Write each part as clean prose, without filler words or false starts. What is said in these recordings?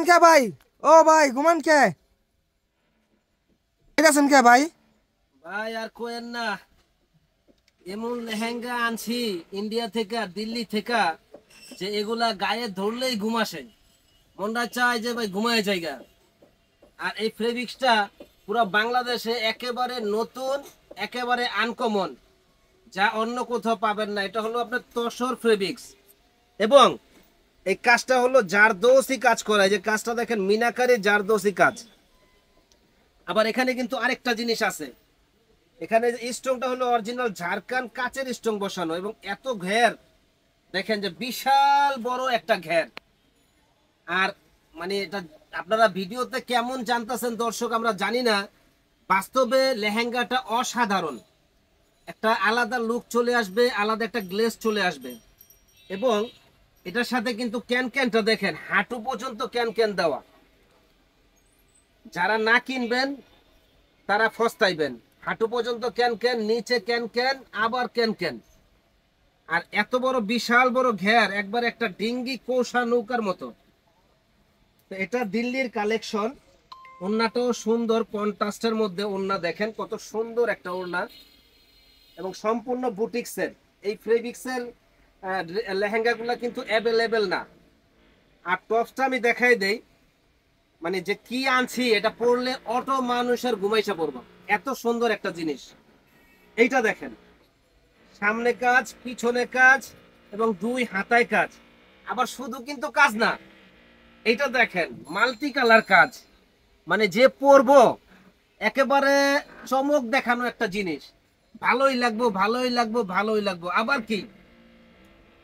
কে ভাই? ও ভাই ঘুমান কে? আছেন কে ভাই? ভাই আর কোয়েন না, এমন লেহেঙ্গা আনছি ইন্ডিয়া থেকে দিল্লি থেকে যে এগুলা গায়ে ধরলেই ঘুম আসে, মনটা চায় যে ভাই ঘুমায় জায়গা। আর এই ফেব্রিক্সটা পুরো বাংলাদেশে একেবারে নতুন, একেবারে আনকমন, যা অন্য কোথাও পাবেন না। এটা হলো আপনার তসর ফেব্রিক্স এবং এই কাজটা হলো জারদৌসি কাজ করা। এই যে কাজটা দেখেন, মিনাকারি জারদৌসি কাজ। আবার এখানে কিন্তু আরেকটা জিনিস আছে, এখানে স্টোনটা হলো অরিজিনাল ঝাড়খান্ড কাচের স্টোন বসানো এবং এত ঘের দেখেন যে বিশাল বড় একটা ঘের। আর মানে এটা আপনারা ভিডিওতে কেমন জানতেছেন দর্শক আমরা জানি না, বাস্তবে লেহেঙ্গাটা অসাধারণ, একটা আলাদা লুক চলে আসবে, আলাদা একটা গ্লেজ চলে আসবে। এবং এটার সাথে কিন্তু ক্যান ক্যানটা দেখেন, হাঁটু পর্যন্ত ক্যান ক্যান দেওয়া। যারা না কিনবেন তারা ফস্তাইবেন। হাঁটু পর্যন্ত ক্যান ক্যান, নিচে ক্যান ক্যান, আবার ক্যান ক্যান। আর এত বড় বিশাল বড় ঘের, একবার একটা ডিঙ্গি কৌশা নৌকার মতো। তো এটা দিল্লির কালেকশন। ওড়নাটাও সুন্দর, কন্ট্রাস্টের মধ্যে ওড়না, দেখেন কত সুন্দর একটা ওড়না এবং সম্পূর্ণ বুটিক্সের। এই ফেব্রিক্সের লেহেঙ্গাগুলো কিন্তু অ্যাভেলেবেল না। আর টপসটা আমি দেখাই দেই, মানে যে কি আনছি, এটা পরলে অটো মানুষের ঘুমাইসা পড়বো, এত সুন্দর একটা জিনিস। এইটা দেখেন, সামনে কাজ, পিছনে কাজ এবং দুই হাতায় কাজ। আবার শুধু কিন্তু কাজ না, এইটা দেখেন মাল্টি কালার কাজ, মানে যে পরবো একেবারে চমক দেখানো একটা জিনিস। ভালোই লাগবো, ভালোই লাগবো, ভালোই লাগবো। আবার কি,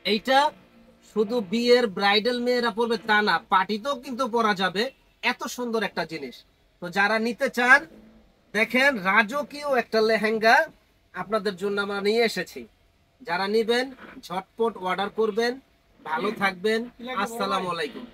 এইটা শুধু বিয়ের ব্রাইডাল মেয়েরা পরবে তা না, পার্টিতেও কিন্তু পরা যাবে। এত সুন্দর একটা জিনিস। তো যারা নিতে চান, দেখেন রাজকীয় একটা লেহেঙ্গা আপনাদের জন্য আমরা নিয়ে এসেছি। যারা নিবেন ঝটপট অর্ডার করবেন। ভালো থাকবেন। আসসালামু আলাইকুম।